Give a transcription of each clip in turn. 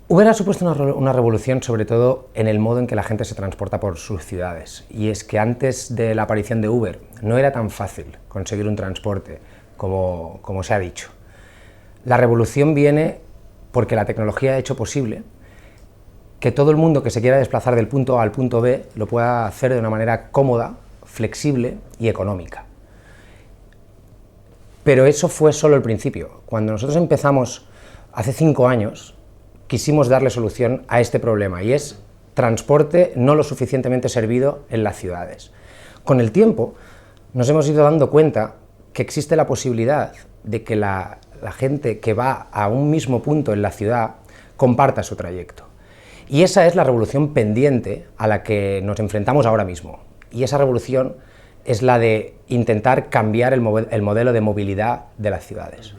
Uber ha supuesto una revolución, sobre todo en el modo en que la gente se transporta por sus ciudades. Y es que antes de la aparición de Uber no era tan fácil conseguir un transporte como se ha dicho. La revolución viene porque la tecnología ha hecho posible que todo el mundo que se quiera desplazar del punto A al punto B lo pueda hacer de una manera cómoda, flexible y económica. Pero eso fue solo el principio. Cuando nosotros empezamos hace 5 años, quisimos darle solución a este problema, y es transporte no lo suficientemente servido en las ciudades. Con el tiempo nos hemos ido dando cuenta que existe la posibilidad de que la gente que va a un mismo punto en la ciudad comparta su trayecto. Y esa es la revolución pendiente a la que nos enfrentamos ahora mismo. Y esa revolución es la de intentar cambiar el modelo de movilidad de las ciudades.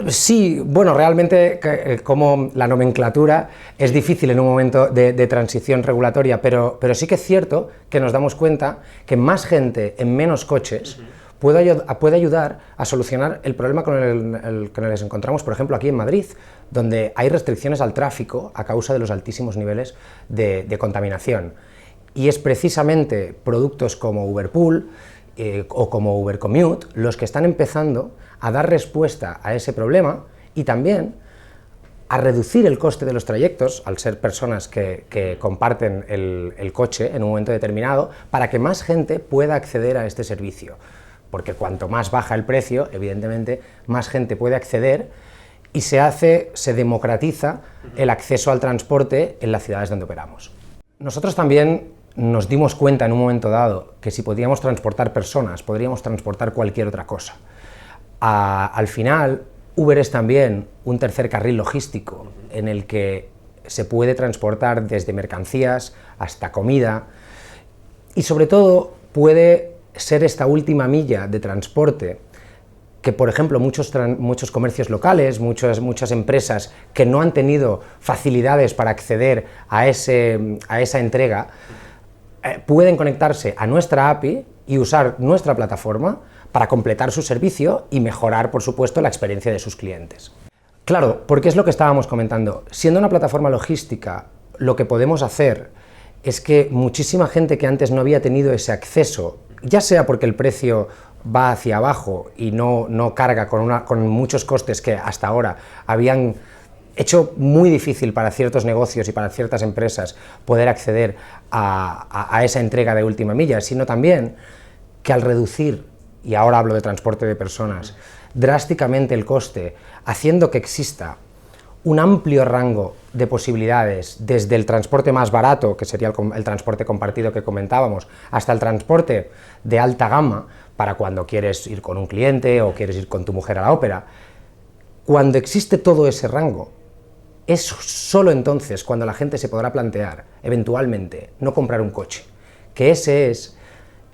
Sí, bueno, realmente como la nomenclatura es difícil en un momento de transición regulatoria, pero sí que es cierto que nos damos cuenta que más gente en menos coches puede ayudar a solucionar el problema con el que nos encontramos, por ejemplo, aquí en Madrid, donde hay restricciones al tráfico a causa de los altísimos niveles de contaminación. Y es precisamente productos como Uberpool o como Uber Commute los que están empezando a dar respuesta a ese problema y también a reducir el coste de los trayectos, al ser personas que comparten el coche en un momento determinado, para que más gente pueda acceder a este servicio. Porque cuanto más baja el precio, evidentemente, más gente puede acceder y se democratiza el acceso al transporte en las ciudades donde operamos. Nosotros también nos dimos cuenta en un momento dado que si podíamos transportar personas, podríamos transportar cualquier otra cosa. Al final, Uber es también un tercer carril logístico en el que se puede transportar desde mercancías hasta comida y sobre todo puede ser esta última milla de transporte que, por ejemplo, muchos comercios locales, muchas empresas que no han tenido facilidades para acceder a esa entrega, pueden conectarse a nuestra API y usar nuestra plataforma para completar su servicio y mejorar, por supuesto, la experiencia de sus clientes. Claro, porque es lo que estábamos comentando. Siendo una plataforma logística, lo que podemos hacer es que muchísima gente que antes no había tenido ese acceso, ya sea porque el precio va hacia abajo y no carga con muchos costes que hasta ahora habían hecho muy difícil para ciertos negocios y para ciertas empresas poder acceder a esa entrega de última milla, sino también que al reducir, y ahora hablo de transporte de personas, drásticamente el coste, haciendo que exista un amplio rango de posibilidades, desde el transporte más barato, que sería el transporte compartido que comentábamos, hasta el transporte de alta gama, para cuando quieres ir con un cliente o quieres ir con tu mujer a la ópera. Cuando existe todo ese rango, es solo entonces cuando la gente se podrá plantear, eventualmente, no comprar un coche, que ese es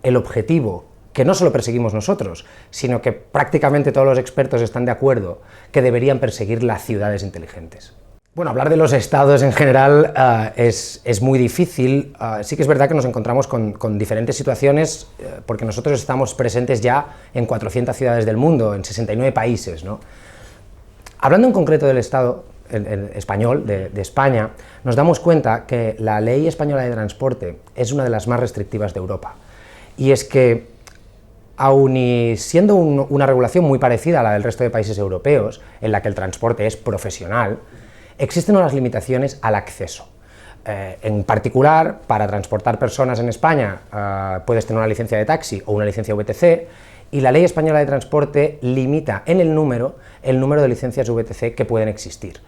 el objetivo que no solo perseguimos nosotros, sino que prácticamente todos los expertos están de acuerdo que deberían perseguir las ciudades inteligentes. Bueno, hablar de los estados en general es muy difícil. Sí que es verdad que nos encontramos con diferentes situaciones, porque nosotros estamos presentes ya en 400 ciudades del mundo, en 69 países, ¿no? Hablando en concreto del estado español, de España, nos damos cuenta que la Ley Española de Transporte es una de las más restrictivas de Europa. Y es que, aun y siendo una regulación muy parecida a la del resto de países europeos, en la que el transporte es profesional, existen unas limitaciones al acceso. En particular, para transportar personas en España puedes tener una licencia de taxi o una licencia VTC, y la Ley Española de Transporte limita en el número de licencias VTC que pueden existir.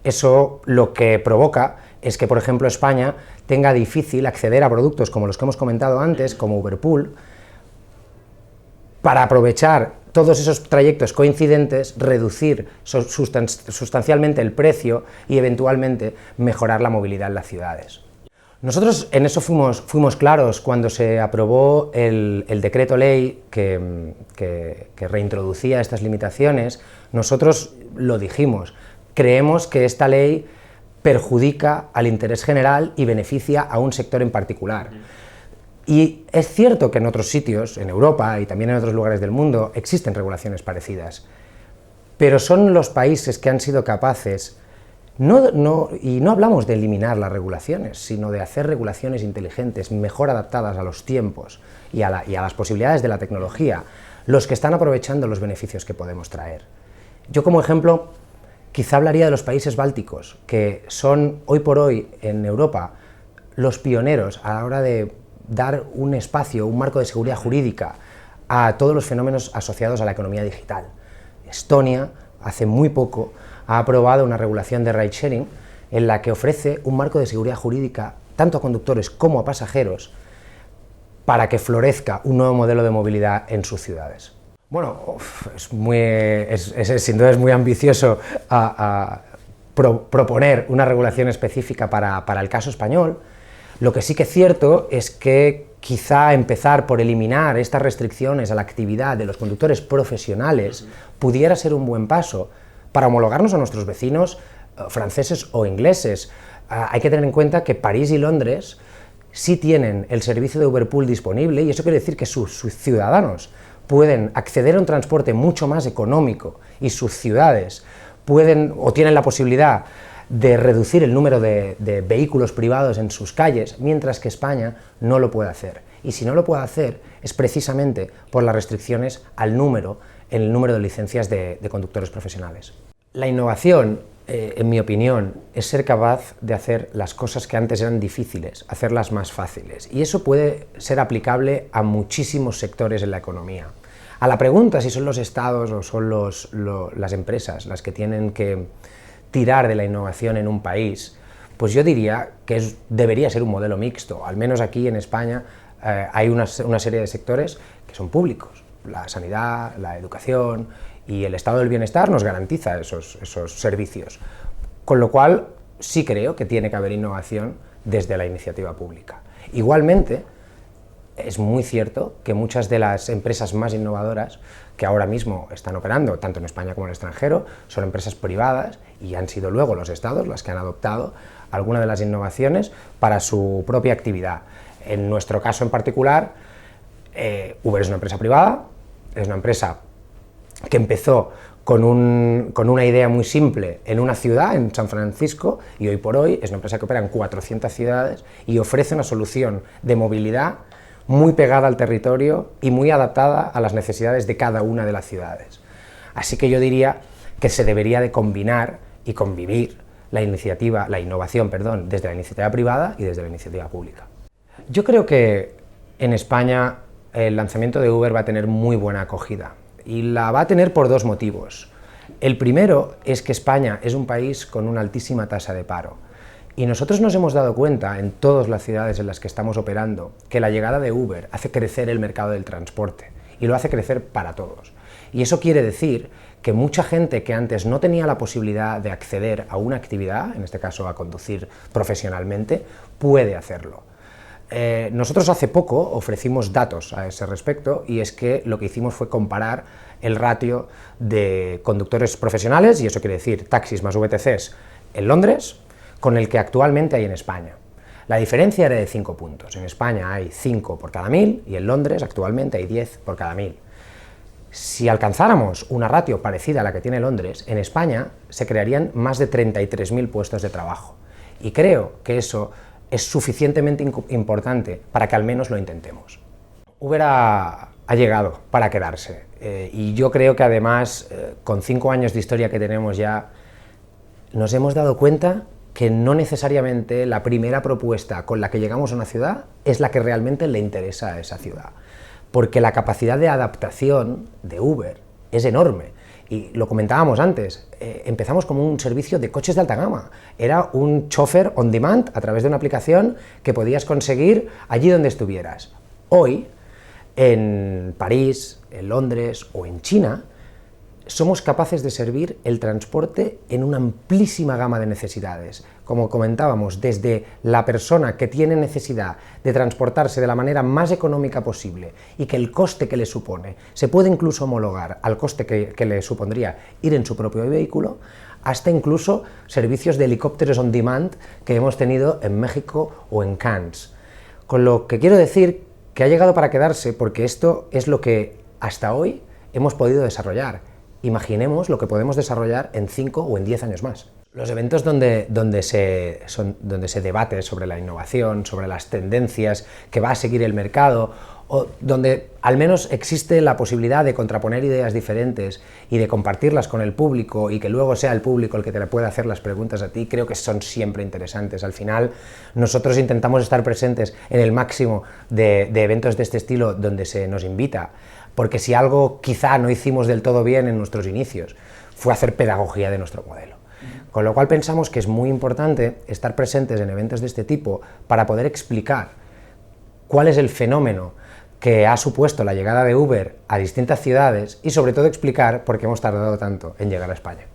Eso lo que provoca es que, por ejemplo, España tenga difícil acceder a productos como los que hemos comentado antes, como Uberpool, para aprovechar todos esos trayectos coincidentes, reducir sustancialmente el precio y eventualmente mejorar la movilidad en las ciudades. Nosotros en eso fuimos claros cuando se aprobó el decreto ley que reintroducía estas limitaciones. Nosotros lo dijimos, creemos que esta ley perjudica al interés general y beneficia a un sector en particular. Y es cierto que en otros sitios, en Europa y también en otros lugares del mundo, existen regulaciones parecidas, pero son los países que han sido capaces, y no hablamos de eliminar las regulaciones, sino de hacer regulaciones inteligentes, mejor adaptadas a los tiempos y a las posibilidades de la tecnología, los que están aprovechando los beneficios que podemos traer. Yo, como ejemplo, quizá hablaría de los países bálticos, que son hoy por hoy en Europa los pioneros a la hora de dar un espacio, un marco de seguridad jurídica a todos los fenómenos asociados a la economía digital. Estonia, hace muy poco, ha aprobado una regulación de ride sharing en la que ofrece un marco de seguridad jurídica tanto a conductores como a pasajeros para que florezca un nuevo modelo de movilidad en sus ciudades. Bueno, sin duda es muy ambicioso proponer una regulación específica para el caso español. Lo que sí que es cierto es que quizá empezar por eliminar estas restricciones a la actividad de los conductores profesionales pudiera ser un buen paso para homologarnos a nuestros vecinos franceses o ingleses. Hay que tener en cuenta que París y Londres sí tienen el servicio de Uber Pool disponible, y eso quiere decir que sus ciudadanos pueden acceder a un transporte mucho más económico y sus ciudades pueden o tienen la posibilidad de reducir el número de vehículos privados en sus calles, mientras que España no lo puede hacer. Y si no lo puede hacer es precisamente por las restricciones en el número de licencias de conductores profesionales. La innovación, en mi opinión, es ser capaz de hacer las cosas que antes eran difíciles, hacerlas más fáciles. Y eso puede ser aplicable a muchísimos sectores en la economía. A la pregunta si son los estados o son las empresas las que tienen que tirar de la innovación en un país, pues yo diría que debería ser un modelo mixto. Al menos aquí en España hay una serie de sectores que son públicos. La sanidad, la educación y el estado del bienestar nos garantiza esos servicios. Con lo cual sí creo que tiene que haber innovación desde la iniciativa pública. Igualmente, es muy cierto que muchas de las empresas más innovadoras que ahora mismo están operando, tanto en España como en el extranjero, son empresas privadas, y han sido luego los estados las que han adoptado alguna de las innovaciones para su propia actividad. En nuestro caso en particular, Uber es una empresa privada, es una empresa que empezó con una idea muy simple en una ciudad, en San Francisco, y hoy por hoy es una empresa que opera en 400 ciudades y ofrece una solución de movilidad muy pegada al territorio y muy adaptada a las necesidades de cada una de las ciudades. Así que yo diría que se debería de combinar y convivir la innovación, desde la iniciativa privada y desde la iniciativa pública. Yo creo que en España el lanzamiento de Uber va a tener muy buena acogida, y la va a tener por dos motivos. El primero es que España es un país con una altísima tasa de paro. Y nosotros nos hemos dado cuenta, en todas las ciudades en las que estamos operando, que la llegada de Uber hace crecer el mercado del transporte, y lo hace crecer para todos. Y eso quiere decir que mucha gente que antes no tenía la posibilidad de acceder a una actividad, en este caso a conducir profesionalmente, puede hacerlo. Nosotros hace poco ofrecimos datos a ese respecto, y es que lo que hicimos fue comparar el ratio de conductores profesionales, y eso quiere decir taxis más VTCs, en Londres, con el que actualmente hay en España. La diferencia era de 5 puntos. En España hay 5 por cada 1000 y en Londres actualmente hay 10 por cada 1000. Si alcanzáramos una ratio parecida a la que tiene Londres, en España se crearían más de 33.000 puestos de trabajo. Y creo que eso es suficientemente importante para que al menos lo intentemos. Uber ha llegado para quedarse, y yo creo que además, con 5 años de historia que tenemos ya, nos hemos dado cuenta que no necesariamente la primera propuesta con la que llegamos a una ciudad es la que realmente le interesa a esa ciudad, porque la capacidad de adaptación de Uber es enorme. Y lo comentábamos antes, empezamos como un servicio de coches de alta gama, era un chofer on demand a través de una aplicación que podías conseguir allí donde estuvieras. Hoy, en París, en Londres o en China, somos capaces de servir el transporte en una amplísima gama de necesidades. Como comentábamos, desde la persona que tiene necesidad de transportarse de la manera más económica posible y que el coste que le supone se puede incluso homologar al coste que le supondría ir en su propio vehículo, hasta incluso servicios de helicópteros on demand que hemos tenido en México o en Cannes. Con lo que quiero decir que ha llegado para quedarse porque esto es lo que hasta hoy hemos podido desarrollar. Imaginemos lo que podemos desarrollar en 5 o en 10 años más. Los eventos donde se debate sobre la innovación, sobre las tendencias que va a seguir el mercado, o donde al menos existe la posibilidad de contraponer ideas diferentes y de compartirlas con el público y que luego sea el público el que te pueda hacer las preguntas a ti, creo que son siempre interesantes. Al final, nosotros intentamos estar presentes en el máximo de eventos de este estilo donde se nos invita, porque si algo quizá no hicimos del todo bien en nuestros inicios, fue hacer pedagogía de nuestro modelo. Con lo cual pensamos que es muy importante estar presentes en eventos de este tipo para poder explicar cuál es el fenómeno que ha supuesto la llegada de Uber a distintas ciudades y sobre todo explicar por qué hemos tardado tanto en llegar a España.